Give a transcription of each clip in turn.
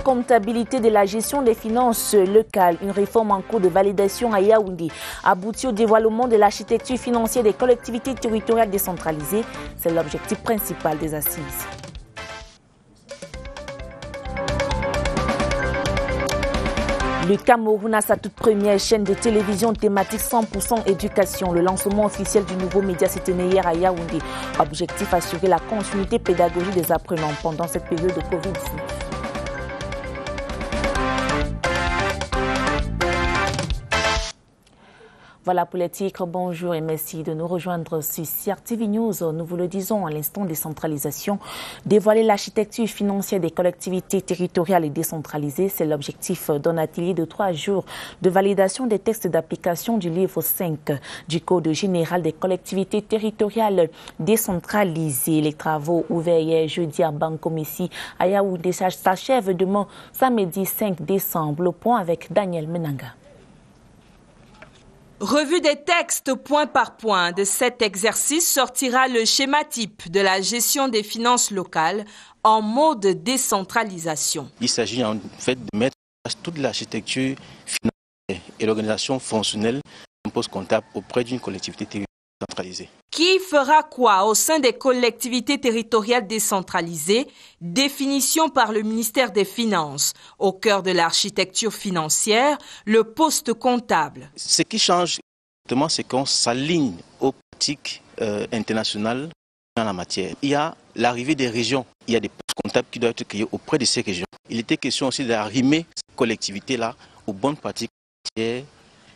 Comptabilité de la gestion des finances locales, une réforme en cours de validation à Yaoundé aboutit au dévoilement de l'architecture financière des collectivités territoriales décentralisées. C'est l'objectif principal des assises. Le Cameroun a sa toute première chaîne de télévision thématique 100% éducation. Le lancement officiel du nouveau média s'est tenu hier à Yaoundé. Objectif, assurer la continuité pédagogique des apprenants pendant cette période de Covid-19. Voilà pour les titres. Bonjour et merci de nous rejoindre sur CRTV News. Nous vous le disons à l'instant, décentralisation. Dévoiler l'architecture financière des collectivités territoriales et décentralisées, c'est l'objectif d'un atelier de 3 jours de validation des textes d'application du livre 5 du Code général des collectivités territoriales décentralisées. Les travaux ouverts hier jeudi à Bankomissi à Yaoundé s'achèvent demain samedi 5 décembre. Le point avec Daniel Menanga. Revue des textes point par point. De cet exercice sortira le schéma type de la gestion des finances locales en mode décentralisation. Il s'agit en fait de mettre toute l'architecture financière et l'organisation fonctionnelle d'un poste comptable auprès d'une collectivité territoriale décentralisée. Qui fera quoi au sein des collectivités territoriales décentralisées? Définition par le ministère des Finances. Au cœur de l'architecture financière, le poste comptable. Ce qui change, c'est qu'on s'aligne aux pratiques internationales dans la matière. Il y a l'arrivée des régions. Il y a des postes comptables qui doivent être créés auprès de ces régions. Il était question aussi d'arrimer ces collectivités-là aux bonnes pratiques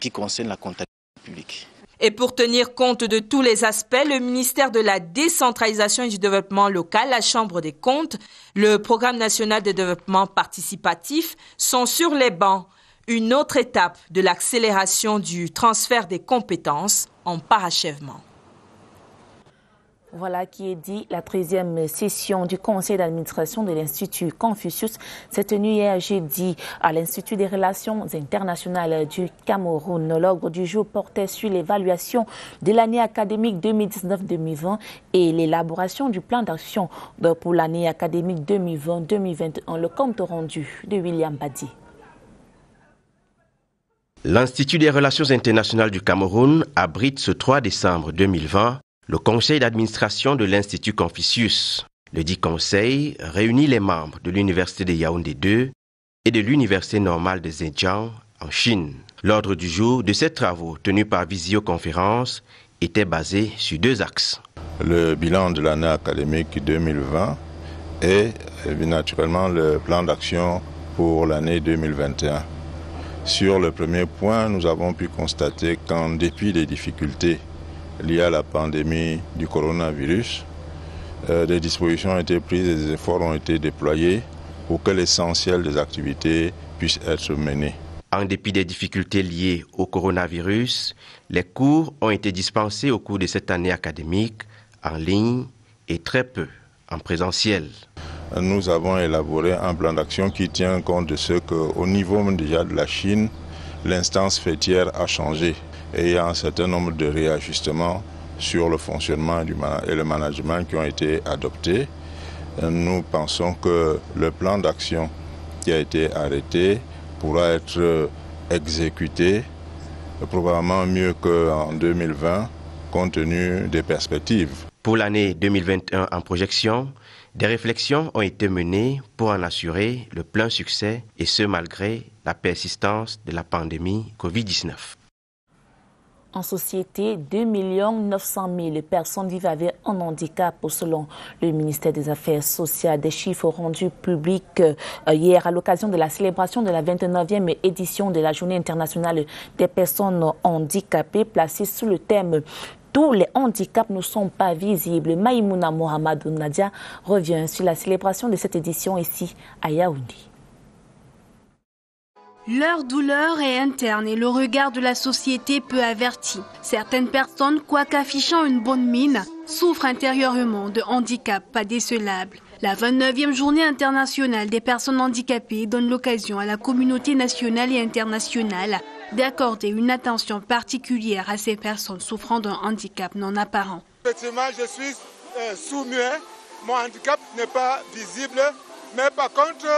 qui concernent la comptabilité publique. Et pour tenir compte de tous les aspects, le ministère de la décentralisation et du développement local, la Chambre des comptes, le Programme national de développement participatif sont sur les bancs. Une autre étape de l'accélération du transfert des compétences en parachèvement. Voilà qui est dit. La 13e session du conseil d'administration de l'Institut Confucius s'est tenue hier jeudi à l'Institut des relations internationales du Cameroun. L'ordre du jour portait sur l'évaluation de l'année académique 2019-2020 et l'élaboration du plan d'action pour l'année académique 2020-2021. Le compte rendu de William Badi. L'Institut des relations internationales du Cameroun abrite ce 3 décembre 2020 le conseil d'administration de l'Institut Confucius. Le dit conseil réunit les membres de l'Université de Yaoundé 2 et de l'Université normale de Zhejiang en Chine. L'ordre du jour de ces travaux tenus par visioconférence était basé sur 2 axes. Le bilan de l'année académique 2020 et naturellement le plan d'action pour l'année 2021. Sur le premier point, nous avons pu constater qu'en dépit des difficultés liées à la pandémie du coronavirus, des dispositions ont été prises et des efforts ont été déployés pour que l'essentiel des activités puissent être menées. En dépit des difficultés liées au coronavirus, les cours ont été dispensés au cours de cette année académique en ligne et très peu en présentiel. Nous avons élaboré un plan d'action qui tient compte de ce qu'au niveau déjà de la Chine, l'instance fêtière a changé et il y a un certain nombre de réajustements sur le fonctionnement et le management qui ont été adoptés. Nous pensons que le plan d'action qui a été arrêté pourra être exécuté probablement mieux qu'en 2020 compte tenu des perspectives. Pour l'année 2021 en projection, des réflexions ont été menées pour en assurer le plein succès et ce malgré la persistance de la pandémie Covid-19. En société, 2 900 000 personnes vivent avec un handicap selon le ministère des Affaires sociales. Des chiffres rendus publics hier à l'occasion de la célébration de la 29e édition de la Journée internationale des personnes handicapées placée sous le thème « Tous les handicaps ne sont pas visibles ». Maïmouna Mohamedou Nadia revient sur la célébration de cette édition ici à Yaoundé. Leur douleur est interne et le regard de la société peu averti. Certaines personnes, quoique affichant une bonne mine, souffrent intérieurement de handicaps pas décelables. La 29e journée internationale des personnes handicapées donne l'occasion à la communauté nationale et internationale d'accorder une attention particulière à ces personnes souffrant d'un handicap non apparent. Effectivement, je suis sourd-muet, mon handicap n'est pas visible, mais par contre,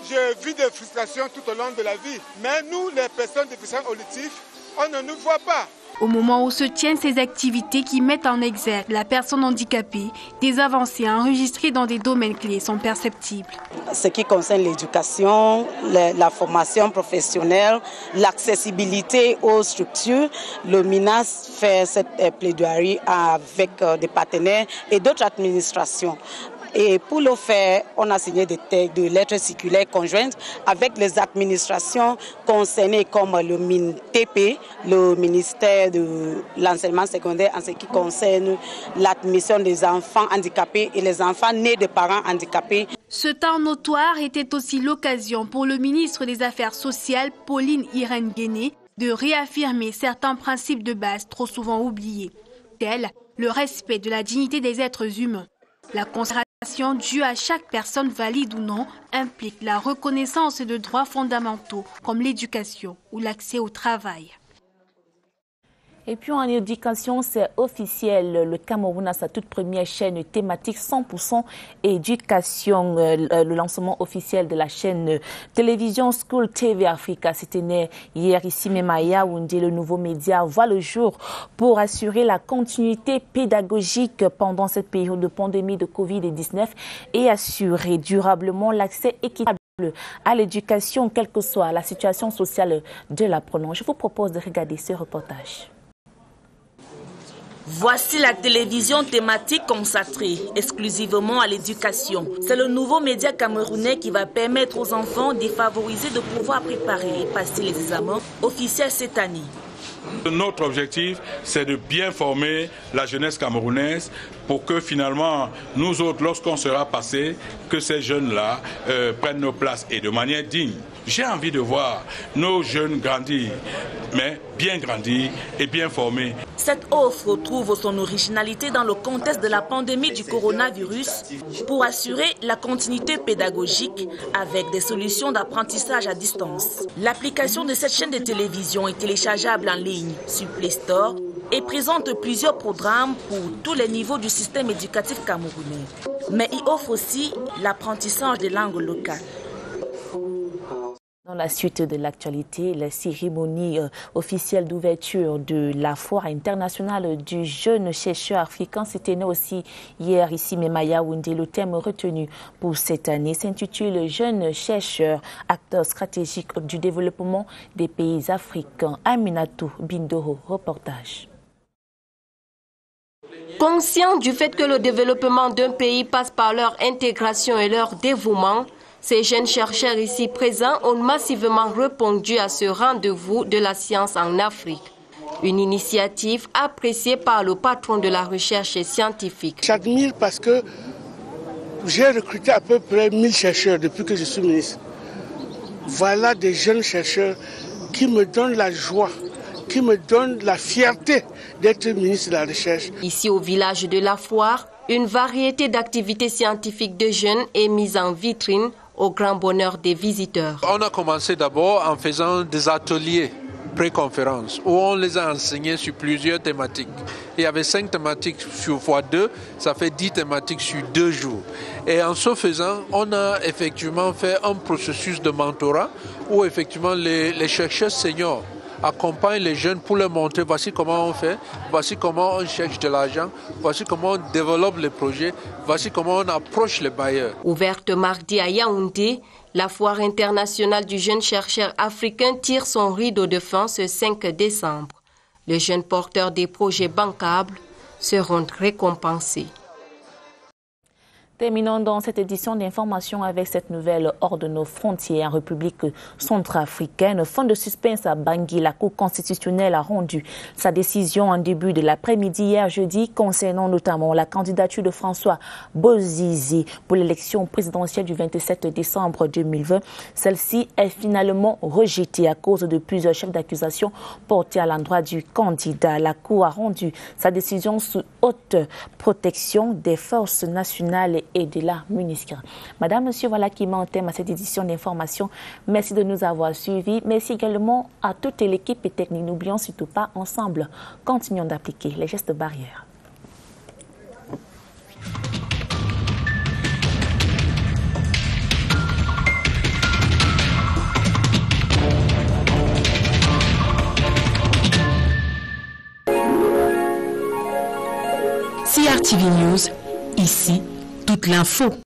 je vis des frustrations tout au long de la vie. Mais nous, les personnes déficientes auditives, on ne nous voit pas. Au moment où se tiennent ces activités qui mettent en exergue la personne handicapée, des avancées enregistrées dans des domaines clés sont perceptibles. Ce qui concerne l'éducation, la formation professionnelle, l'accessibilité aux structures, le MINAS fait cette plaidoirie avec des partenaires et d'autres administrations. Et pour le faire, on a signé des lettres circulaires conjointes avec les administrations concernées comme le MINTP, le ministère de l'enseignement secondaire en ce qui concerne l'admission des enfants handicapés et les enfants nés de parents handicapés. Ce temps notoire était aussi l'occasion pour le ministre des Affaires sociales, Pauline Irène Guéné, de réaffirmer certains principes de base trop souvent oubliés, tels le respect de la dignité des êtres humains. La considération due à chaque personne, valide ou non, implique la reconnaissance de droits fondamentaux comme l'éducation ou l'accès au travail. Et puis en éducation, c'est officiel. Le Cameroun a sa toute première chaîne thématique 100% éducation. Le lancement officiel de la chaîne télévision School TV Africa, c'était né hier ici même à Yaoundé. Le nouveau média voit le jour pour assurer la continuité pédagogique pendant cette période de pandémie de Covid-19 et assurer durablement l'accès équitable à l'éducation, quelle que soit la situation sociale de l'apprenant. Je vous propose de regarder ce reportage. Voici la télévision thématique consacrée exclusivement à l'éducation. C'est le nouveau média camerounais qui va permettre aux enfants défavorisés de pouvoir préparer et passer les examens officiels cette année. Notre objectif, c'est de bien former la jeunesse camerounaise pour que finalement, nous autres, lorsqu'on sera passé, que ces jeunes-là prennent nos places et de manière digne. J'ai envie de voir nos jeunes grandir, mais bien grandir et bien formés. Cette offre trouve son originalité dans le contexte de la pandémie du coronavirus pour assurer la continuité pédagogique avec des solutions d'apprentissage à distance. L'application de cette chaîne de télévision est téléchargeable en ligne sur Play Store et présente plusieurs programmes pour tous les niveaux du système éducatif camerounais. Mais il offre aussi l'apprentissage des langues locales. Dans la suite de l'actualité, la cérémonie officielle d'ouverture de la foire internationale du jeune chercheur africain s'est tenue aussi hier ici même à Yaoundé. Le thème retenu pour cette année s'intitule « Jeune chercheur, acteur stratégique du développement des pays africains ». Aminatou Bindoro, reportage. Conscient du fait que le développement d'un pays passe par leur intégration et leur dévouement, ces jeunes chercheurs ici présents ont massivement répondu à ce rendez-vous de la science en Afrique. Une initiative appréciée par le patron de la recherche scientifique. J'admire parce que j'ai recruté à peu près 1000 chercheurs depuis que je suis ministre. Voilà des jeunes chercheurs qui me donnent la joie, qui me donnent la fierté d'être ministre de la Recherche. Ici au village de la Foire, une variété d'activités scientifiques de jeunes est mise en vitrine au grand bonheur des visiteurs. On a commencé d'abord en faisant des ateliers pré-conférences où on les a enseignés sur plusieurs thématiques. Il y avait 5 thématiques sur x2, ça fait 10 thématiques sur 2 jours. Et en ce faisant, on a effectivement fait un processus de mentorat où effectivement les chercheurs seniors accompagnent les jeunes pour leur montrer voici comment on fait, voici comment on cherche de l'argent, voici comment on développe les projets, voici comment on approche les bailleurs. Ouverte mardi à Yaoundé, la foire internationale du jeune chercheur africain tire son rideau de fin ce 5 décembre. Les jeunes porteurs des projets bancables seront récompensés. Terminons dans cette édition d'information avec cette nouvelle hors de nos frontières. En République centrafricaine, fin de suspense à Bangui, la Cour constitutionnelle a rendu sa décision en début de l'après-midi hier jeudi concernant notamment la candidature de François Bozizé pour l'élection présidentielle du 27 décembre 2020. Celle-ci est finalement rejetée à cause de plusieurs chefs d'accusation portés à l'endroit du candidat. La Cour a rendu sa décision sous haute protection des forces nationales et de la MONUSCA. Madame, monsieur, voilà qui met un thème à cette édition d'information. Merci de nous avoir suivis. Merci également à toute l'équipe technique. N'oublions surtout pas, ensemble, continuons d'appliquer les gestes barrières. CRTV News, ici, toute l'info.